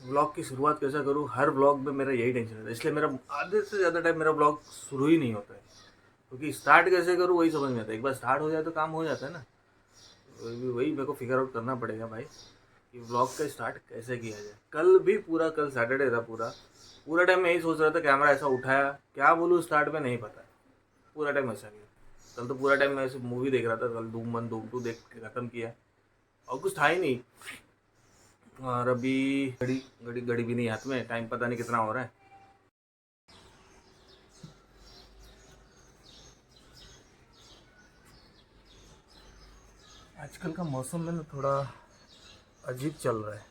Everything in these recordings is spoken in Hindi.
व्लॉग की शुरुआत कैसे करूँ, हर व्लॉग में मेरा यही टेंशन है, इसलिए मेरा आधे से ज़्यादा टाइम मेरा व्लॉग शुरू ही नहीं होता है, क्योंकि स्टार्ट कैसे करूँ वही समझ में आता है। एक बार स्टार्ट हो जाए तो काम हो जाता है ना। वही मेरे को फिगर आउट करना पड़ेगा भाई कि व्लॉग का स्टार्ट कैसे किया जाए। कल भी पूरा, कल सैटरडे था, पूरा पूरा टाइम मैं यही सोच रहा था, कैमरा ऐसा उठाया, क्या बोलूँ स्टार्ट में नहीं पता, पूरा टाइम ऐसा किया। कल तो पूरा टाइम मैं ऐसे मूवी देख रहा था, कल धूम 1 धूम 2 देख के ख़त्म किया और कुछ था ही नहीं। और अभी घड़ी घड़ी घड़ी भी नहीं हाथ में, टाइम पता नहीं कितना हो रहा है। आजकल का मौसम में ना थोड़ा अजीब चल रहा है।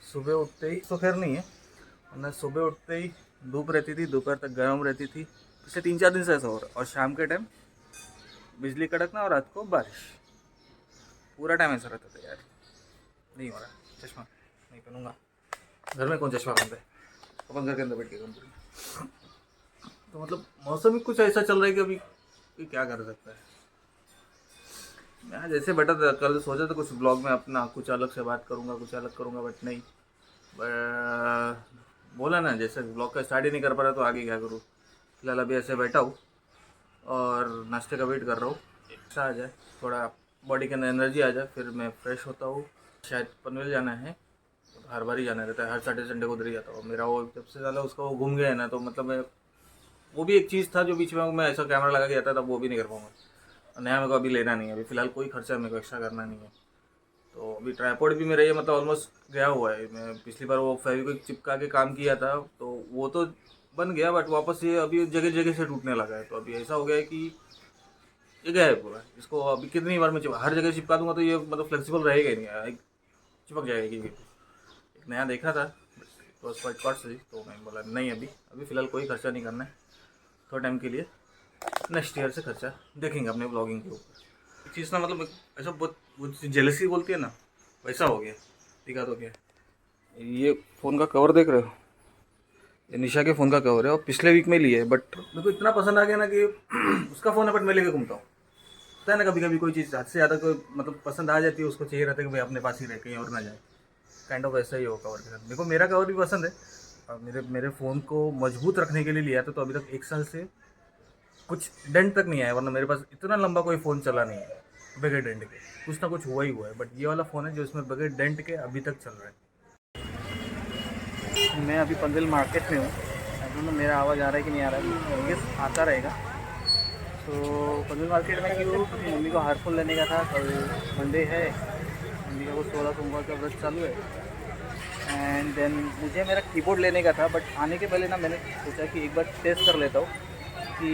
सुबह उठते ही तो खैर नहीं है, वरना सुबह उठते ही धूप रहती थी, दोपहर तक गर्म रहती थी, पिछले 3-4 दिन से ऐसा हो रहा है। और शाम के टाइम बिजली कड़कना और रात को बारिश, पूरा टाइम ऐसा रहता था यार। नहीं हो रहा, चश्मा नहीं पहनूंगा, घर में कौन चश्मा पहनता है, अपन घर के अंदर बैठ के काम करेंगे। तो मतलब मौसम ही कुछ ऐसा चल रहा है कि अभी कोई क्या कर सकता है। मैं जैसे बैठा था कल, सोचा था कुछ ब्लॉग में अपना कुछ अलग से बात करूंगा, कुछ अलग करूंगा, बट नहीं। बोला ना, जैसे ब्लॉग का स्टार्ट ही नहीं कर पा रहा तो आगे क्या करूँ। फिलहाल अभी ऐसे बैठा हूँ और नाश्ते का वेट कर रहा हूँ, एक्स्ट्रा आ जाए, थोड़ा बॉडी के अंदर एनर्जी आ जाए, फिर मैं फ्रेश होता हूँ। शायद पनवेल जाना है, तो हर बार ही जाना रहता है, हर सैटरडे संडे को उधर ही जाता हूँ। मेरा वो जब से ज़्यादा उसका वो घूम गया है ना, तो मतलब मैं, वो भी एक चीज़ था जो बीच में मैं ऐसा कैमरा लगा के जाता था, वो भी नहीं कर पाऊँगा। नया मेरे को अभी लेना नहीं है, अभी फ़िलहाल कोई खर्चा मेरे को एक्स्ट्रा करना नहीं है। तो अभी ट्राईपॉड भी मेरा ये मतलब ऑलमोस्ट गया हुआ है। मैं पिछली बार वो फेविक्विक चिपका के काम किया था, तो वो तो बन गया, बट वापस ये अभी जगह जगह से टूटने लगा है। तो अभी ऐसा हो गया है कि ये गया है पूरा। इसको अभी कितनी बार मैं हर जगह चिपका दूंगा तो ये मतलब फ्लेक्सिबल रहेगा ही नहीं, एक चिपक जाएगा कि एक नया देखा था तो क्वाइट कॉस्टली, तो मैं बोला नहीं, अभी अभी फ़िलहाल कोई खर्चा नहीं करना है थोड़ा टाइम के लिए। नेक्स्ट ईयर से खर्चा देखेंगे अपने ब्लॉगिंग के ऊपर। एक चीज़ ना मतलब ऐसा बहुत वो जेलसी बोलती है ना, वैसा हो गया। दिखा तो क्या, ये फ़ोन का कवर देख रहे हो, ये निशा के फ़ोन का कवर है और पिछले वीक में लिया है, बट मेरे को इतना पसंद आ गया ना कि उसका फ़ोन है बट मैं लेके घूमता हूँ। होता है ना कभी कभी कोई चीज़ हद से ज़्यादा कोई मतलब पसंद आ जाती है, उसको चाहिए रहता है कि भाई अपने पास ही रहे, कहीं और ना जाए। काइंड ऑफ वैसा ही हो कवर के साथ। देखो मेरा कवर भी पसंद है और मेरे मेरे फ़ोन को मजबूत रखने के लिए लिया था, तो अभी तक 1 साल से कुछ डेंट तक नहीं आया, वरना मेरे पास इतना लंबा कोई फ़ोन चला नहीं है बगैर डेंट के। कुछ ना कुछ हुआ ही हुआ है, बट ये वाला फ़ोन है जो इसमें बगैर डेंट के अभी तक चल रहा है। मैं अभी पनवेल मार्केट में हूँ। आई डोंट नो मेरा आवाज़ आ रहा है कि नहीं आ रहा है, गेस आता रहेगा। तो पनवेल मार्केट में क्यों, क्योंकि मम्मी को हेयरफोन लेने का था। कल मंडे है, मम्मी का वो 16 सोमवार का व्रत चालू है। एंड देन मुझे मेरा कीबोर्ड लेने का था, बट आने के पहले ना मैंने सोचा कि एक बार टेस्ट कर लेता हूँ कि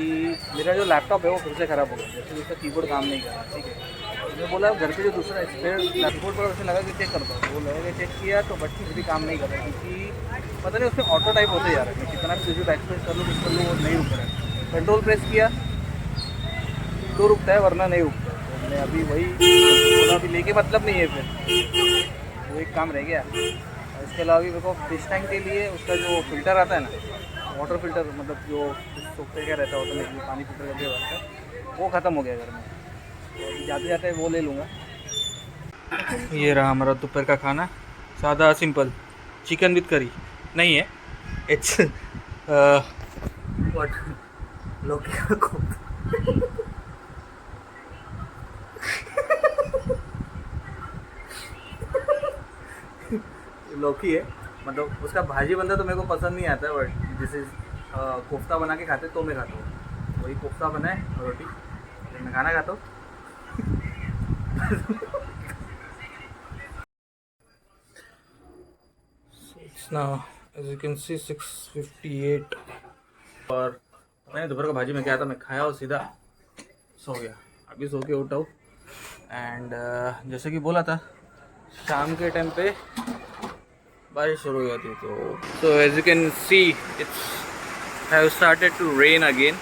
मेरा जो लैपटॉप है वो फिर से ख़राब हो गया, जैसे उसका कीबोर्ड काम नहीं कर रहा। ठीक है, तो मैं बोला घर पे जो दूसरा स्पेयर कीबोर्ड पर वैसे लगा कि चेक करता हूँ, वो लगा कि चेक किया तो बट फिर भी काम नहीं कर रहा, क्योंकि पता नहीं उसमें ऑटो टाइप होते जा रहा है। मैं कितना भी किसी बैक स्पेस कर लूँ, कुछ कर लूँ, वो नहीं रुक रहा है। कंट्रोल प्रेस किया तो रुकता है, वरना नहीं रुकता है। तो मैं अभी वही बोला, अभी लेके मतलब नहीं है, फिर वो एक काम रह गया। और इसके अलावा भी मेरे को फिश टैंक के लिए उसका जो फ़िल्टर आता है ना, वाटर फिल्टर, मतलब जो सोखते क्या रहता है ऑटोमेटिकली पानी फिल्टर करके रहता है, वो ख़त्म हो गया घर में। तो अभी जाते जाते वो ले लूँगा। ये रहा हमारा दोपहर का खाना, सादा सिंपल, चिकन विद करी नहीं है, इट्स व्हाट, लौकी का कोफ्ता। लौकी है, मतलब उसका भाजी बनता तो मेरे को पसंद नहीं आता, बट जैसे कोफ्ता बना के खाते तो मैं खाता हूँ। वही कोफ्ता बना है और रोटी, फिर मैं खाना खाता हूँ। It's now as you can see 6:58। और मैंने दोपहर का भाजी में क्या था, मैं खाया और सीधा सो गया। अभी सो के उठा हूँ एंड जैसे कि बोला था शाम के टाइम पे बारिश शुरू हो जाती, तो as you can see it's have started to rain again.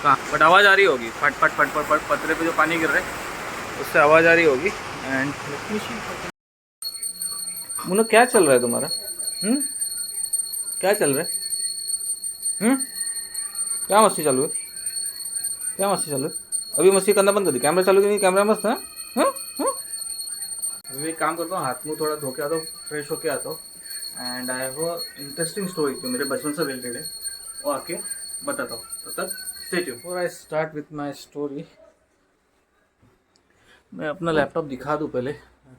कहाँ, बट आवाज़ आ रही होगी, फट फट फट फट फट पतरे पे जो पानी गिर रहा है उससे आवाज़ आ रही होगी। एंड मुन्ना क्या चल रहा है तुम्हारा? हम्म, क्या चल रहा है? क्या मस्ती चालू है? क्या मस्ती चालू है? अभी मस्ती करना बंद कर दी, कैमरा चालू की नहीं, कैमरा मस्त है। हाँ हाँ, अभी एक काम करता हूँ, हाथ मुँह थोड़ा धो के आता हूँ, फ्रेश होके आता हूँ। And I have a interesting story जो मेरे बचपन से रिलेटेड है, वो आके बताता हूँ। तब तक stay tuned. Before I start with my story, मैं अपना लैपटॉप दिखा दूँ पहले,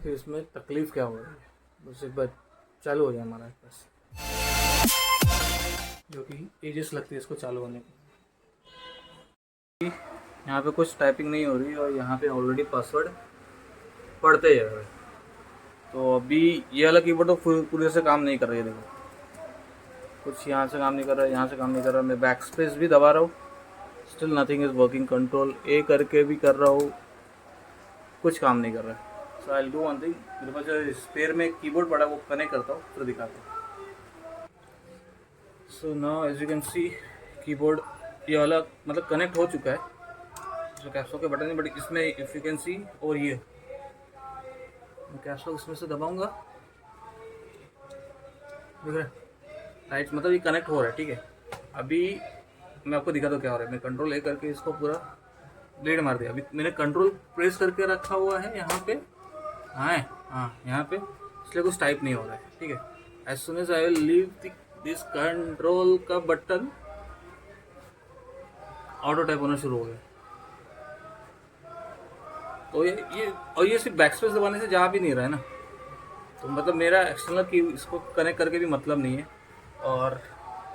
फिर इसमें तकलीफ़ क्या हो रही है, बस एक बार चालू हो जाए हमारा पास, जो कि एजेस लगती है इसको चालू होने को। यहाँ पे कुछ टाइपिंग नहीं हो रही और यहाँ पे ऑलरेडी पासवर्ड पढ़ते ही है। तो अभी ये वाला कीबोर्ड तो पूरे से काम नहीं कर रही है, देखो कुछ यहाँ से काम नहीं कर रहा है, यहाँ से काम नहीं कर रहा है। मैं बैक स्पेस भी दबा रहा हूँ, still nothing is working. Control ए करके भी कर रहा हूँ, कुछ काम नहीं कर रहा है। So I will do one thing, मेरे पास जो स्पेयर में कीबोर्ड पड़ा है वो कनेक्ट करता हूँ, फिर दिखाता हूँ। So now as you can see keyboard ये वाला मतलब कनेक्ट हो चुका है, जो कैप्सो के बटन है, बट इसमें इफ़ यू कैन सी, और ये मैं कैप्सो इसमें से दबाऊंगा, देख रहे राइट, मतलब ये कनेक्ट हो रहा है। ठीक है, अभी मैं आपको दिखा दूँ क्या हो रहा है। मैं कंट्रोल ए करके इसको पूरा ब्लेड मार दिया। अभी मैंने कंट्रोल प्रेस करके रखा हुआ है यहाँ पे, हाँ यहाँ पे, इसलिए कुछ टाइप नहीं हो रहा है। ठीक है, as soon as I will leave this control का बटन, ऑटो टाइप होना शुरू हो गया। तो ये सिर्फ बैक स्पेस दबाने से जा भी नहीं रहा है ना, तो मतलब मेरा एक्सटर्नल की इसको कनेक्ट करके भी मतलब नहीं है। और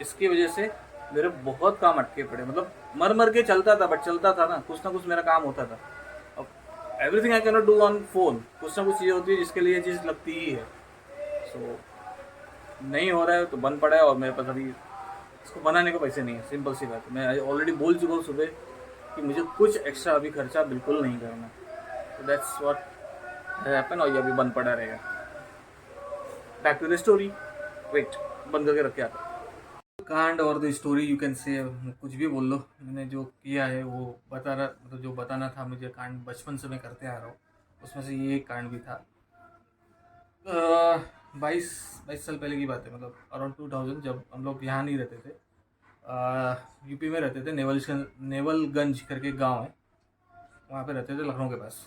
इसकी वजह से मेरे बहुत काम अटके पड़े, मतलब मर के चलता था, बट चलता था ना कुछ मेरा काम होता था। अब everything I can not do on phone, कुछ ना कुछ चीज़ होती है जिसके लिए चीज़ लगती ही है। सो नहीं हो रहा है तो बंद पड़ा है, और मेरे पास अभी इसको बनाने को पैसे नहीं है। सिंपल सी बात है, मैं ऑलरेडी बोल चुका हूँ सुबह कि मुझे कुछ एक्स्ट्रा अभी खर्चा बिल्कुल नहीं करना। तो दैट्स व्हाट हैपन, और ये अभी बंद पड़ा रहेगा। Back to the story, wait बंद करके रख के आता हूँ। कांड और the story you can say, कुछ भी बोल लो। मैंने जो किया है वो बता रहा, मतलब जो बताना था मुझे, कांड बचपन से मैं करते आ रहा हूँ, उसमें से ये एक कांड भी था। 22 साल पहले की बात है, मतलब अराउंड 2000, जब हम लोग यहाँ नहीं रहते थे, यूपी में रहते थे। नेवलगंज करके गांव है, वहाँ पे रहते थे, लखनऊ के पास।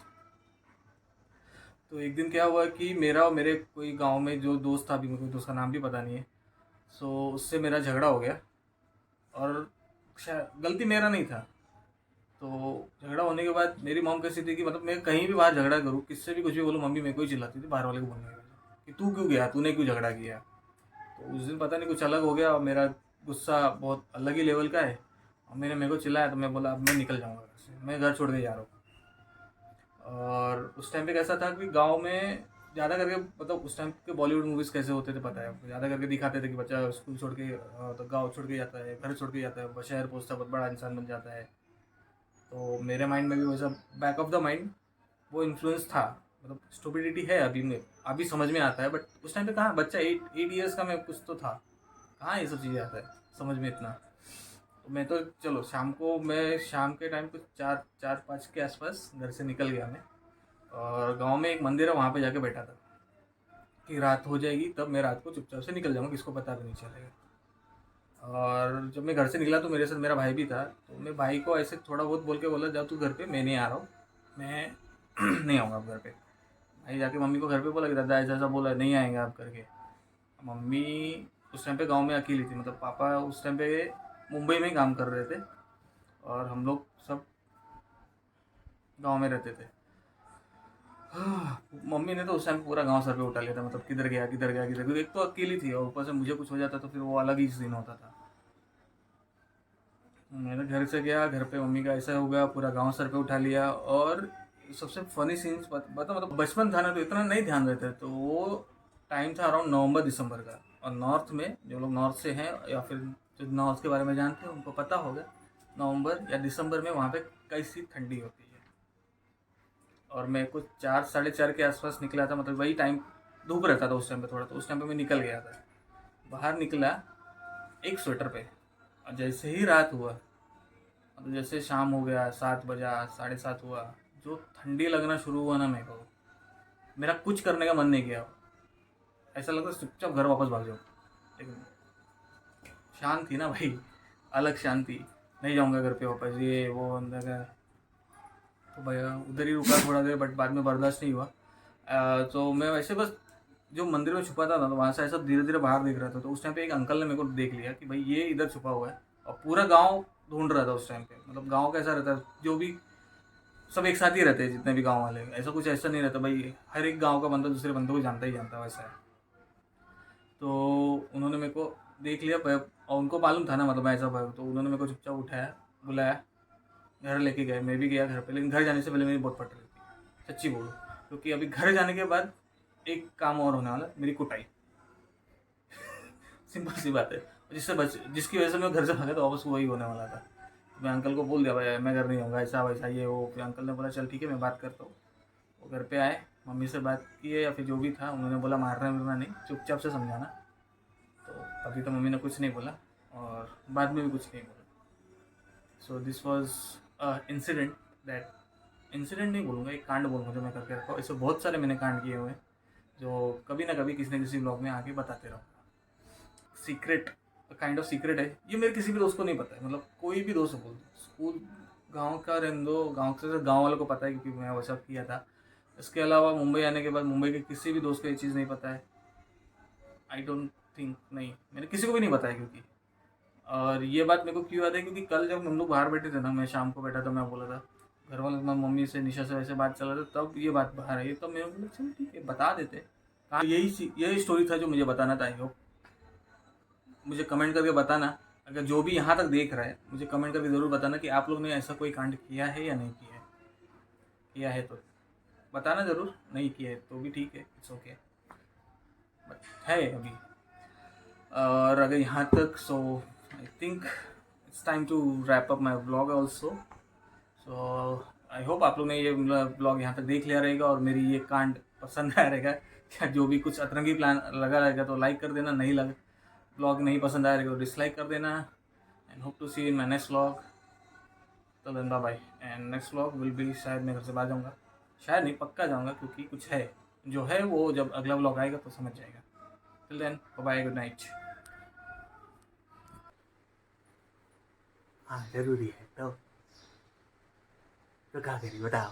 तो एक दिन क्या हुआ कि मेरा और मेरे कोई गांव में जो दोस्त था, अभी मेरे को दोस्त का नाम भी पता नहीं है, सो उससे मेरा झगड़ा हो गया, और शायद गलती मेरा नहीं था। तो झगड़ा होने के बाद मेरी मॉम कैसी थी कि मतलब मैं कहीं भी बाहर झगड़ा करूँ, किससे भी कुछ भी बोलूँ, मम्मी मेरे को ही चिल्लाती थी बाहर वाले को बोलने के वजह कि तू क्यों गया, तूने क्यों झगड़ा किया। तो उस दिन पता नहीं कुछ अलग हो गया, और मेरा गुस्सा बहुत अलग ही लेवल का है, और मेरे को चिल्लाया। तो मैं बोला अब मैं निकल जाऊँगा घर से, मैं घर छोड़ के जा रहा हूँ। और उस टाइम पे कैसा था कि गांव में ज़्यादा करके, मतलब उस टाइम के बॉलीवुड मूवीज़ कैसे होते थे पता है आपको, ज़्यादा करके दिखाते थे कि बच्चा स्कूल छोड़ के, तो गांव छोड़ के जाता है, घर छोड़ के जाता है, शहर पहुँचता है, बहुत बड़ा इंसान बन जाता है। तो मेरे माइंड में भी वैसा बैक ऑफ द माइंड वो इन्फ्लुएंस था। मतलब स्टूपिडिटी है अभी समझ में आता है, बट उस टाइम पे कहाँ, बच्चा 8 ईयर्स का मैं कुछ तो था, कहाँ ये सब चीज़ें आता है समझ में इतना। तो मैं तो चलो शाम के टाइम कुछ 4-5 के आसपास घर से निकल गया मैं, और गांव में एक मंदिर है, वहाँ पे जाके बैठा था कि रात हो जाएगी तब मैं रात को चुपचाप से निकल जाऊँगा, किसको पता भी नहीं चलेगा। और जब मैं घर से निकला तो मेरे साथ मेरा भाई भी था। तो मैं भाई को ऐसे थोड़ा बहुत बोल के बोला, जा तू घर पे, मैं नहीं आ रहा हूँ, मैं नहीं आऊँगा आप घर पे। भाई जाके मम्मी को घर पे बोला कि दादा ऐसा ऐसा बोला, नहीं आएंगे आप करके। मम्मी उस टाइम पे गांव में अकेली थी, मतलब पापा उस टाइम पे मुंबई में काम कर रहे थे, और हम लोग सब गांव में रहते थे। मम्मी ने तो उस टाइम पूरा गांव सर पे उठा लिया था, मतलब किधर गया किधर गया किधर, क्योंकि एक तो अकेली थी, और ऊपर से मुझे कुछ हो जाता तो फिर वो अलग ही सीन होता था। मैंने घर से गया, घर पे मम्मी का ऐसा हो गया, पूरा गांव सर पे उठा लिया। और सबसे फनी सीन्स बता, मतलब बचपन था ना तो इतना नहीं ध्यान देते, तो वो टाइम था अराउंड नवंबर दिसंबर का। और नॉर्थ में जो लोग नॉर्थ से हैं, या फिर जो नॉर्थ के बारे में जानते हैं, उनको पता होगा नवंबर या दिसंबर में वहाँ पे कैसी ठंडी होती है। और मैं कुछ 4-4:30 के आसपास निकला था, मतलब वही टाइम धूप रहता था उस टाइम पे थोड़ा, तो उस टाइम पे मैं निकल गया था। बाहर निकला एक स्वेटर पे, और जैसे ही रात हुआ, मतलब जैसे शाम हो गया, 7 बजा, 7:30 हुआ, जो ठंडी लगना शुरू हुआ ना मेरे को, मेरा कुछ करने का मन नहीं किया। ऐसा लगता चुपचाप घर वापस भाग जाओ। लेकिन शांति ना भाई, अलग शांति, नहीं जाऊँगा घर पे वापस, ये वो अंदर का। तो भैया उधर ही रुका थोड़ा देर, बट बाद में बर्दाश्त नहीं हुआ, तो मैं वैसे बस जो मंदिर में छुपा था ना, तो वहाँ से ऐसा धीरे धीरे बाहर दिख रहा था, तो उस टाइम पे एक अंकल ने मेरे को देख लिया कि भाई ये इधर छुपा हुआ है, और पूरा गांव ढूंढ रहा था उस टाइम पे। मतलब गांव कैसा रहता है, जो भी सब एक साथ ही रहते हैं, जितने भी गांव वाले, ऐसा कुछ ऐसा नहीं रहता भाई, हर एक गांव का बंदा दूसरे बंदे को जानता ही जानता है, वैसा है। तो उन्होंने मेरे को देख लिया और उनको मालूम था ना, मतलब मैं ऐसा भाई, तो उन्होंने मेरे को चुपचाप उठाया, बुलाया, घर लेके गए। मैं भी गया घर पे, लेकिन घर जाने से पहले मेरी बहुत पट रही थी, सच्ची बोलो। क्योंकि अभी घर जाने के बाद एक काम और होने वाला, मेरी कुटाई। सिंपल सी बात है। जिसकी वजह से मैं घर से भागा, तो वापस वही होने वाला था। मैं अंकल को बोल दिया भाई मैं घर नहीं होगा, ऐसा वैसा ये वो। फिर अंकल ने बोला चल ठीक है, मैं बात करता हूँ। वो घर पे आए, मम्मी से बात की है या फिर जो भी था, उन्होंने बोला मारना वरना नहीं, चुपचाप से समझाना। तो अभी तो मम्मी ने कुछ नहीं बोला, और बाद में भी कुछ नहीं बोला। So this was incident that, incident नहीं बोलूँगा, एक कांड बोलूँगा जो मैं करके रखा हूँ। ऐसे बहुत सारे मैंने कांड किए हुए हैं, जो कभी ना कभी किसी न किसी ब्लॉग में आके बताते रहूँगा। सीक्रेट, काइंड ऑफ सीक्रेट है ये, मेरे किसी भी दोस्त को नहीं पता है। मतलब कोई भी दोस्त बोल दो, स्कूल गांव का रहने दो, गांव से गांव वालों को पता है क्योंकि मैं वैसा किया था। इसके अलावा मुंबई आने के बाद मुंबई के किसी भी दोस्त को ये चीज़ नहीं पता है। आई डोंट थिंक, नहीं मैंने किसी को भी नहीं बताया। क्योंकि और ये बात मेरे को क्यों याद है, क्योंकि कल जब हम लोग बाहर बैठे थे ना, मैं शाम को बैठा था, मैं बोला था घर वालों में, मम्मी से निशा से वैसे बात चल रहा था, तब ये बात बाहर आई। तब मेरे को बोला चलो ठीक है बता देते। कहाँ यही स्टोरी था जो मुझे बताना था। आई होप मुझे कमेंट करके बताना, अगर जो भी यहाँ तक देख रहा है, मुझे कमेंट करके ज़रूर बताना कि आप लोग ने ऐसा कोई कांड किया है या नहीं किया है। किया है तो बताना ज़रूर, नहीं किया है तो भी ठीक है, इट्स ओके। बट है अभी, और अगर यहाँ तक, so I think it's time to wrap up my blog also. So I hope आप लोग ने ये ब्लॉग यहाँ तक देख लिया रहेगा, और मेरी ये कांड पसंद आया रहेगा। क्या जो भी कुछ अतरंगी प्लान लगा रहेगा तो लाइक कर देना, नहीं लगा ब्लॉग नहीं पसंद आया रहेगा तो डिसलाइक कर देना। And hope to see in my next vlog. तो then bye bye, and next vlog will be, शायद मैं घर से बाहर जाऊँगा, शायद नहीं पक्का जाऊँगा, क्योंकि कुछ है जो है वो जब अगला व्लॉग आएगा तो समझ जाएगा। Till then bye bye, good night. हाँ जरूरी है तो क्या करिए बताओ।